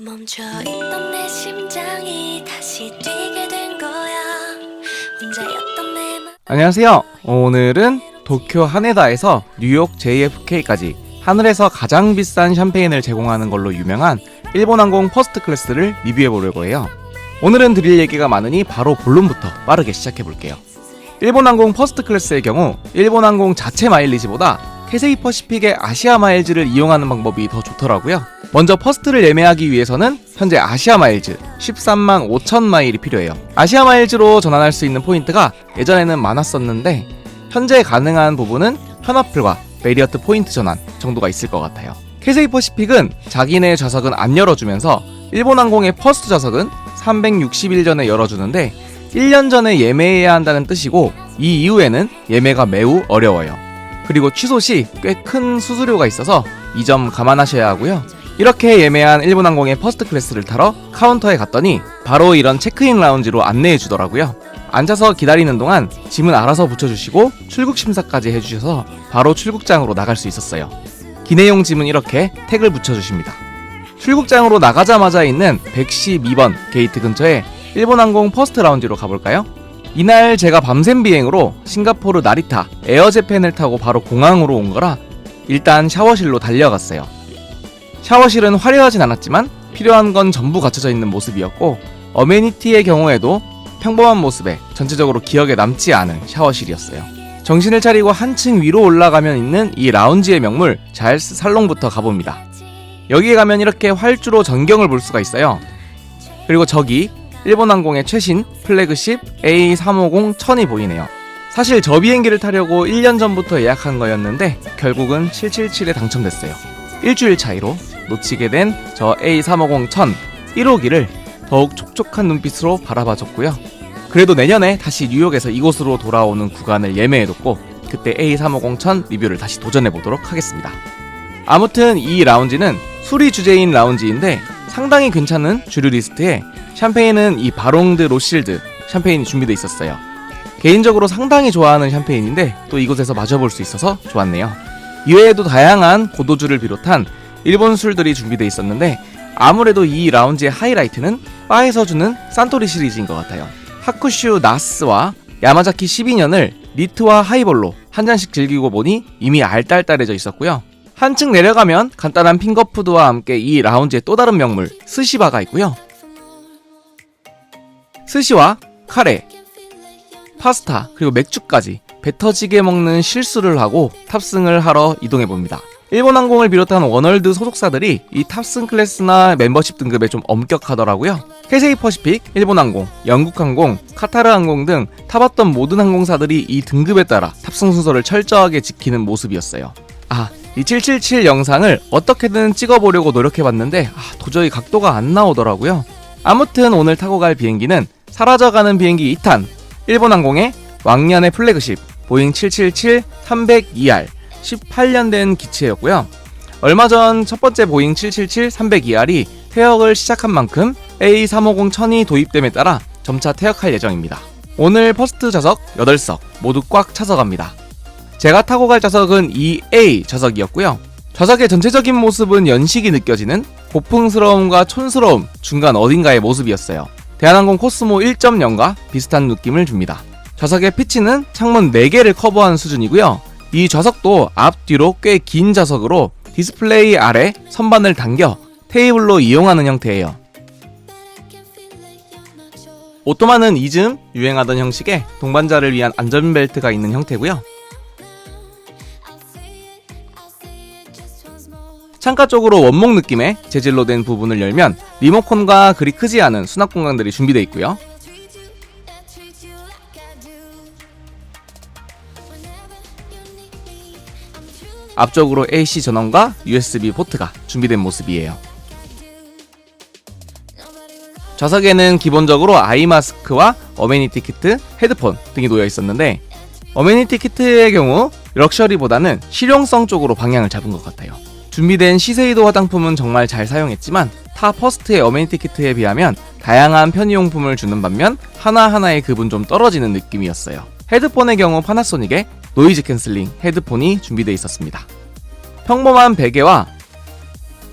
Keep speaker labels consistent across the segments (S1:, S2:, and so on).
S1: 멈춰있던 내 심장이 다시 뛰게 된 거야. 혼자였던 내 맘.
S2: 안녕하세요. 오늘은 도쿄 하네다에서 뉴욕 JFK까지 하늘에서 가장 비싼 샴페인을 제공하는 걸로 유명한 일본항공 퍼스트 클래스를 리뷰해보려고 해요. 오늘은 드릴 얘기가 많으니 바로 본론부터 빠르게 시작해볼게요. 일본항공 퍼스트 클래스의 경우 일본항공 자체 마일리지보다 캐세이 퍼시픽의 아시아 마일즈를 이용하는 방법이 더 좋더라고요. 먼저 퍼스트를 예매하기 위해서는 현재 아시아 마일즈 13만 5천 마일이 필요해요. 아시아 마일즈로 전환할 수 있는 포인트가 예전에는 많았었는데 현재 가능한 부분은 현어플과 메리어트 포인트 전환 정도가 있을 것 같아요. 캐세이 퍼시픽은 자기네 좌석은 안 열어주면서 일본항공의 퍼스트 좌석은 360일 전에 열어주는데 1년 전에 예매해야 한다는 뜻이고 이 이후에는 예매가 매우 어려워요. 그리고 취소 시 꽤 큰 수수료가 있어서 이 점 감안하셔야 하고요. 이렇게 예매한 일본항공의 퍼스트 클래스를 타러 카운터에 갔더니 바로 이런 체크인 라운지로 안내해 주더라고요. 앉아서 기다리는 동안 짐은 알아서 붙여주시고 출국 심사까지 해주셔서 바로 출국장으로 나갈 수 있었어요. 기내용 짐은 이렇게 택을 붙여주십니다. 출국장으로 나가자마자 있는 112번 게이트 근처에 일본항공 퍼스트 라운지로 가볼까요? 이날 제가 밤샘 비행으로 싱가포르 나리타 에어재팬을 타고 바로 공항으로 온 거라 일단 샤워실로 달려갔어요. 샤워실은 화려하진 않았지만 필요한 건 전부 갖춰져 있는 모습이었고 어메니티의 경우에도 평범한 모습에 전체적으로 기억에 남지 않은 샤워실이었어요. 정신을 차리고 한층 위로 올라가면 있는 이 라운지의 명물 잘스 살롱부터 가봅니다. 여기에 가면 이렇게 활주로 전경을 볼 수가 있어요. 그리고 저기 일본항공의 최신 플래그십 A350-1000이 보이네요. 사실 저 비행기를 타려고 1년 전부터 예약한 거였는데 결국은 777에 당첨됐어요. 일주일 차이로 놓치게 된 저 A350-1000 1호기를 더욱 촉촉한 눈빛으로 바라봐줬고요. 그래도 내년에 다시 뉴욕에서 이곳으로 돌아오는 구간을 예매해뒀고 그때 A350-1000 리뷰를 다시 도전해보도록 하겠습니다. 아무튼 이 라운지는 술이 주제인 라운지인데 상당히 괜찮은 주류 리스트에 샴페인은 이 바롱드 로실드 샴페인이 준비되어 있었어요. 개인적으로 상당히 좋아하는 샴페인인데 또 이곳에서 마셔볼 수 있어서 좋았네요. 이외에도 다양한 고도주를 비롯한 일본 술들이 준비되어 있었는데 아무래도 이 라운지의 하이라이트는 바에서 주는 산토리 시리즈인 것 같아요. 하쿠슈 나스와 야마자키 12년을 니트와 하이볼로 한 잔씩 즐기고 보니 이미 알딸딸해져 있었고요. 한층 내려가면 간단한 핑거푸드와 함께 이 라운지의 또 다른 명물 스시바가 있고요. 스시와 카레, 파스타 그리고 맥주까지 배 터지게 먹는 실수를 하고 탑승을 하러 이동해봅니다. 일본항공을 비롯한 워널드 소속사들이 이 탑승 클래스나 멤버십 등급에 좀 엄격하더라고요. 캐세이 퍼시픽, 일본항공, 영국항공, 카타르항공 등 타봤던 모든 항공사들이 이 등급에 따라 탑승 순서를 철저하게 지키는 모습이었어요. 이 777 영상을 어떻게든 찍어보려고 노력해봤는데 도저히 각도가 안 나오더라고요. 아무튼 오늘 타고 갈 비행기는 사라져가는 비행기 2탄 일본항공의 왕년의 플래그십 보잉 777-300ER 18년 된 기체였고요. 얼마 전 첫 번째 보잉 777-300ER이 퇴역을 시작한 만큼 A350-1000이 도입됨에 따라 점차 퇴역할 예정입니다. 오늘 퍼스트 좌석 8석 모두 꽉 차서 갑니다. 제가 타고 갈 좌석은 이 A 좌석이었고요. 좌석의 전체적인 모습은 연식이 느껴지는 고풍스러움과 촌스러움 중간 어딘가의 모습이었어요. 대한항공 코스모 1.0과 비슷한 느낌을 줍니다. 좌석의 피치는 창문 4개를 커버하는 수준이고요. 이 좌석도 앞뒤로 꽤 긴 좌석으로 디스플레이 아래 선반을 당겨 테이블로 이용하는 형태예요. 오토마는 이즘 유행하던 형식의 동반자를 위한 안전벨트가 있는 형태고요. 창가 쪽으로 원목 느낌의 재질로 된 부분을 열면 리모컨과 그리 크지 않은 수납 공간들이 준비되어 있고요. 앞쪽으로 AC 전원과 USB 포트가 준비된 모습이에요. 좌석에는 기본적으로 아이 마스크와 어메니티 키트, 헤드폰 등이 놓여 있었는데 어메니티 키트의 경우 럭셔리보다는 실용성 쪽으로 방향을 잡은 것 같아요. 준비된 시세이도 화장품은 정말 잘 사용했지만 타 퍼스트의 어메니티 키트에 비하면 다양한 편의용품을 주는 반면 하나하나의 급은 좀 떨어지는 느낌이었어요. 헤드폰의 경우 파나소닉의 노이즈 캔슬링 헤드폰이 준비되어 있었습니다. 평범한 베개와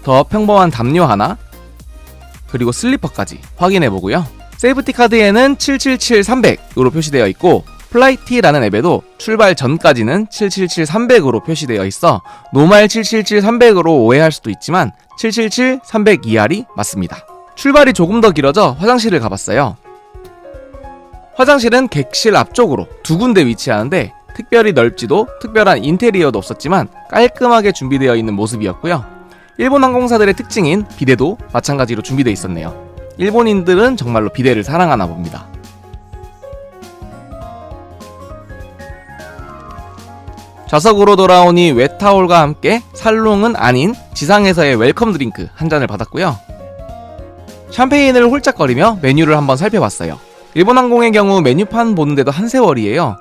S2: 더 평범한 담요 하나, 그리고 슬리퍼까지 확인해보고요. 세이프티 카드에는 777-300으로 표시되어 있고 플라이티라는 앱에도 출발 전까지는 777-300으로 표시되어 있어 노말 777-300으로 오해할 수도 있지만 777-300ER이 맞습니다. 출발이 조금 더 길어져 화장실을 가봤어요. 화장실은 객실 앞쪽으로 두 군데 위치하는데 특별히 넓지도 특별한 인테리어도 없었지만 깔끔하게 준비되어 있는 모습이었고요. 일본 항공사들의 특징인 비데도 마찬가지로 준비되어 있었네요. 일본인들은 정말로 비데를 사랑하나 봅니다. 좌석으로 돌아오니 웨타올과 함께 살롱은 아닌 지상에서의 웰컴 드링크 한 잔을 받았고요. 샴페인을 홀짝거리며 메뉴를 한번 살펴봤어요. 일본 항공의 경우 메뉴판 보는데도 한 세월이에요.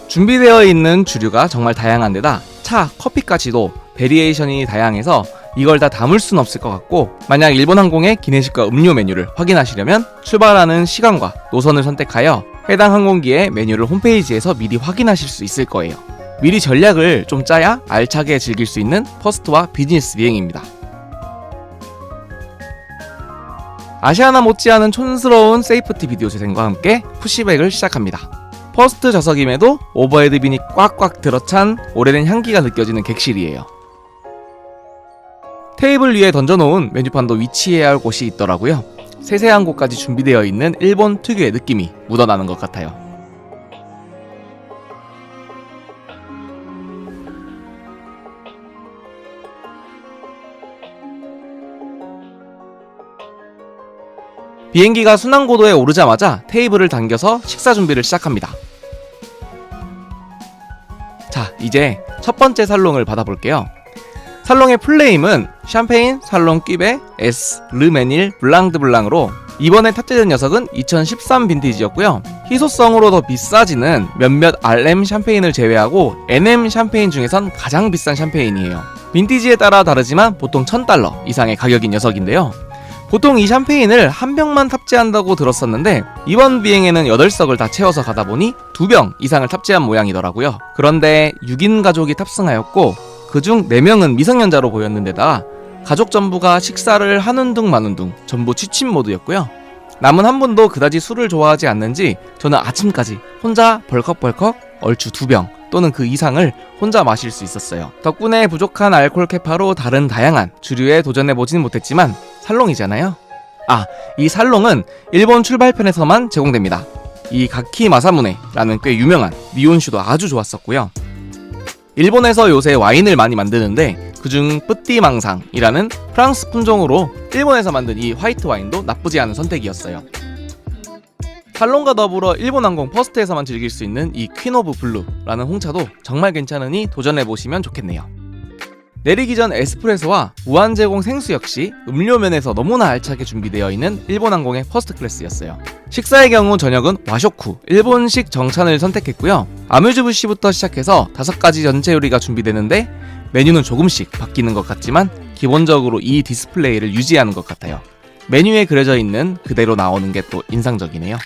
S2: 준비되어 있는 주류가 정말 다양한데다 차, 커피까지도 베리에이션이 다양해서 이걸 다 담을 순 없을 것 같고, 만약 일본 항공의 기내식과 음료 메뉴를 확인하시려면 출발하는 시간과 노선을 선택하여 해당 항공기의 메뉴를 홈페이지에서 미리 확인하실 수 있을 거예요. 미리 전략을 좀 짜야 알차게 즐길 수 있는 퍼스트와 비즈니스 비행입니다. 아시아나 못지않은 촌스러운 세이프티 비디오 재생과 함께 푸시백을 시작합니다. 퍼스트 좌석임에도 오버헤드 빈이 꽉꽉 들어찬 오래된 향기가 느껴지는 객실이에요. 테이블 위에 던져놓은 메뉴판도 위치해야 할 곳이 있더라고요. 세세한 곳까지 준비되어 있는 일본 특유의 느낌이 묻어나는 것 같아요. 비행기가 순항고도에 오르자마자 테이블을 당겨서 식사 준비를 시작합니다. 자, 이제 첫 번째 살롱을 받아볼게요. 살롱의 플레임은 샴페인, 살롱 퀴베, 에스, 르메닐, 블랑드 블랑으로 이번에 탑재된 녀석은 2013 빈티지였고요. 희소성으로 더 비싸지는 몇몇 RM 샴페인을 제외하고 NM 샴페인 중에선 가장 비싼 샴페인이에요. 빈티지에 따라 다르지만 보통 $1000 이상의 가격인 녀석인데요. 보통 이 샴페인을 한 병만 탑재한다고 들었었는데 이번 비행에는 8석을 다 채워서 가다 보니 2병 이상을 탑재한 모양이더라고요. 그런데 6인 가족이 탑승하였고 그중 4명은 미성년자로 보였는데다 가족 전부가 식사를 하는 둥 마는 둥 전부 취침 모드였고요. 남은 한 분도 그다지 술을 좋아하지 않는지 저는 아침까지 혼자 벌컥벌컥 얼추 2병 또는 그 이상을 혼자 마실 수 있었어요. 덕분에 부족한 알코올 캐파로 다른 다양한 주류에 도전해보진 못했지만 살롱이잖아요. 이 살롱은 일본 출발편에서만 제공됩니다. 이 가키 마사무네라는 꽤 유명한 니온슈도 아주 좋았었고요. 일본에서 요새 와인을 많이 만드는데 그중 뿌띠망상이라는 프랑스 품종으로 일본에서 만든 이 화이트 와인도 나쁘지 않은 선택이었어요. 살롱과 더불어 일본항공 퍼스트에서만 즐길 수 있는 이 퀸 오브 블루라는 홍차도 정말 괜찮으니 도전해보시면 좋겠네요. 내리기 전 에스프레소와 무한 제공 생수 역시 음료면에서 너무나 알차게 준비되어 있는 일본항공의 퍼스트 클래스였어요. 식사의 경우 저녁은 와쇼쿠, 일본식 정찬을 선택했고요. 아뮤즈부시부터 시작해서 5가지 전체 요리가 준비되는데 메뉴는 조금씩 바뀌는 것 같지만 기본적으로 이 디스플레이를 유지하는 것 같아요. 메뉴에 그려져 있는 그대로 나오는 게 또 인상적이네요.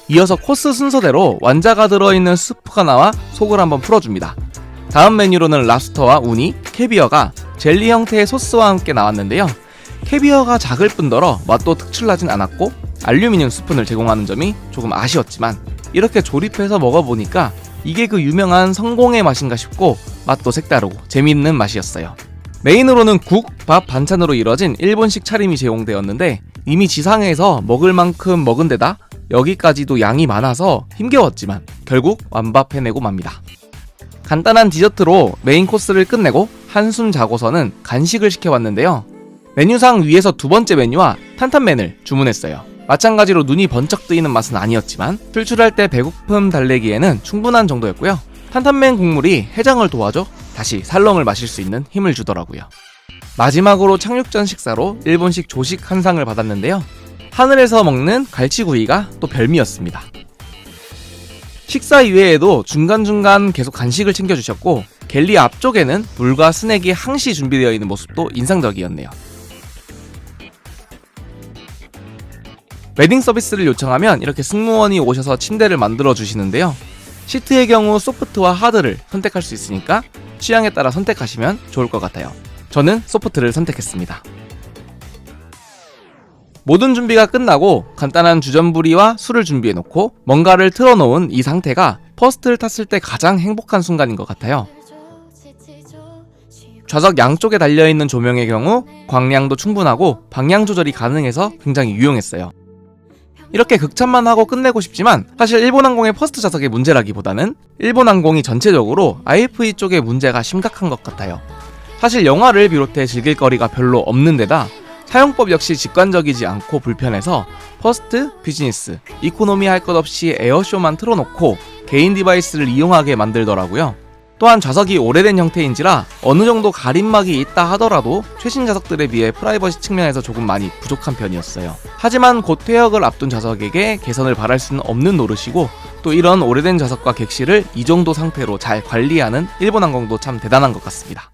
S2: 이어서 코스 순서대로 완자가 들어있는 스프가 나와 속을 한번 풀어줍니다. 다음 메뉴로는 랍스터와 우니, 캐비어가 젤리 형태의 소스와 함께 나왔는데요. 캐비어가 작을 뿐더러 맛도 특출나진 않았고 알루미늄 스푼을 제공하는 점이 조금 아쉬웠지만 이렇게 조립해서 먹어보니까 이게 그 유명한 성공의 맛인가 싶고 맛도 색다르고 재미있는 맛이었어요. 메인으로는 국, 밥, 반찬으로 이뤄진 일본식 차림이 제공되었는데 이미 지상에서 먹을 만큼 먹은 데다 여기까지도 양이 많아서 힘겨웠지만 결국 완밥해내고 맙니다. 간단한 디저트로 메인 코스를 끝내고 한숨 자고서는 간식을 시켜봤는데요. 메뉴상 위에서 두 번째 메뉴와 탄탄면을 주문했어요. 마찬가지로 눈이 번쩍 뜨이는 맛은 아니었지만 출출할 때 배고픔 달래기에는 충분한 정도였고요. 탄탄면 국물이 해장을 도와줘 다시 살롱을 마실 수 있는 힘을 주더라고요. 마지막으로 착륙 전 식사로 일본식 조식 한 상을 받았는데요. 하늘에서 먹는 갈치구이가 또 별미였습니다. 식사 이외에도 중간중간 계속 간식을 챙겨주셨고 갤리 앞쪽에는 물과 스낵이 항시 준비되어 있는 모습도 인상적이었네요. 웨딩 서비스를 요청하면 이렇게 승무원이 오셔서 침대를 만들어 주시는데요. 시트의 경우 소프트와 하드를 선택할 수 있으니까 취향에 따라 선택하시면 좋을 것 같아요. 저는 소프트를 선택했습니다. 모든 준비가 끝나고 간단한 주전부리와 술을 준비해놓고 뭔가를 틀어놓은 이 상태가 퍼스트를 탔을 때 가장 행복한 순간인 것 같아요. 좌석 양쪽에 달려있는 조명의 경우 광량도 충분하고 방향 조절이 가능해서 굉장히 유용했어요. 이렇게 극찬만 하고 끝내고 싶지만 사실 일본항공의 퍼스트 좌석의 문제라기보다는 일본항공이 전체적으로 IFE 쪽에 문제가 심각한 것 같아요. 사실 영화를 비롯해 즐길 거리가 별로 없는 데다 사용법 역시 직관적이지 않고 불편해서 퍼스트, 비즈니스, 이코노미 할 것 없이 에어쇼만 틀어놓고 개인 디바이스를 이용하게 만들더라고요. 또한 좌석이 오래된 형태인지라 어느 정도 가림막이 있다 하더라도 최신 좌석들에 비해 프라이버시 측면에서 조금 많이 부족한 편이었어요. 하지만 곧 퇴역을 앞둔 좌석에게 개선을 바랄 수는 없는 노릇이고 또 이런 오래된 좌석과 객실을 이 정도 상태로 잘 관리하는 일본항공도 참 대단한 것 같습니다.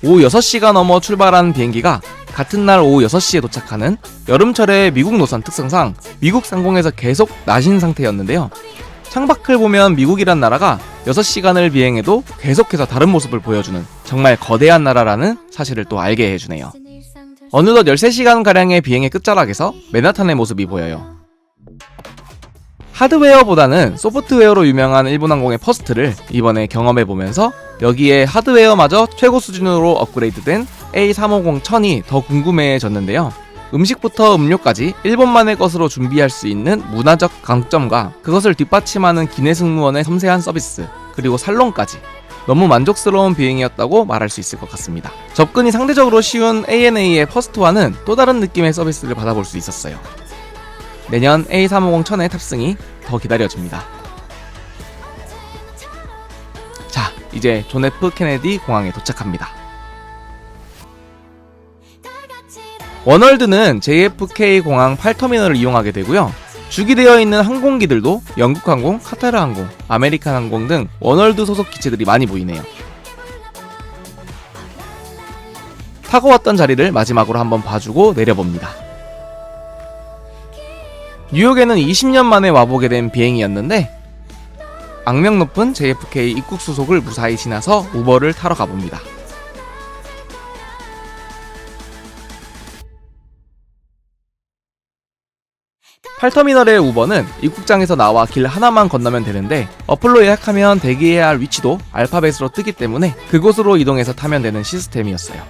S2: 오후 6시가 넘어 출발한 비행기가 같은 날 오후 6시에 도착하는 여름철의 미국 노선 특성상 미국 상공에서 계속 나신 상태였는데요. 창밖을 보면 미국이란 나라가 6시간을 비행해도 계속해서 다른 모습을 보여주는 정말 거대한 나라라는 사실을 또 알게 해주네요. 어느덧 13시간가량의 비행의 끝자락에서 맨하탄의 모습이 보여요. 하드웨어보다는 소프트웨어로 유명한 일본항공의 퍼스트를 이번에 경험해보면서 여기에 하드웨어마저 최고 수준으로 업그레이드된 A350-1000이 더 궁금해졌는데요. 음식부터 음료까지 일본만의 것으로 준비할 수 있는 문화적 강점과 그것을 뒷받침하는 기내 승무원의 섬세한 서비스, 그리고 살롱까지 너무 만족스러운 비행이었다고 말할 수 있을 것 같습니다. 접근이 상대적으로 쉬운 ANA의 퍼스트와는 또 다른 느낌의 서비스를 받아볼 수 있었어요. 내년 A350-1000의 탑승이 더 기다려집니다. 자, 이제 존 F 케네디 공항에 도착합니다. 워널드는 JFK 공항 8터미널을 이용하게 되고요. 주기되어 있는 항공기들도 영국항공, 카타르항공, 아메리칸항공 등 워널드 소속 기체들이 많이 보이네요. 타고 왔던 자리를 마지막으로 한번 봐주고 내려봅니다. 뉴욕에는 20년 만에 와보게 된 비행이었는데 악명 높은 JFK 입국 수속을 무사히 지나서 우버를 타러 가봅니다. 8터미널의 우버는 입국장에서 나와 길 하나만 건너면 되는데 어플로 예약하면 대기해야 할 위치도 알파벳으로 뜨기 때문에 그곳으로 이동해서 타면 되는 시스템이었어요.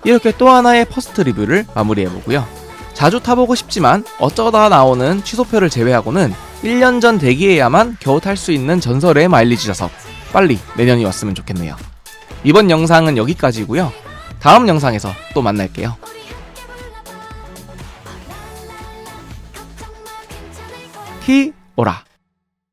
S2: 이렇게 또 하나의 퍼스트 리뷰를 마무리해보고요. 자주 타보고 싶지만 어쩌다 나오는 취소표를 제외하고는 1년 전 대기해야만 겨우 탈 수 있는 전설의 마일리지 좌석, 빨리 내년이 왔으면 좋겠네요. 이번 영상은 여기까지고요. 다음 영상에서 또 만날게요. 히 오라.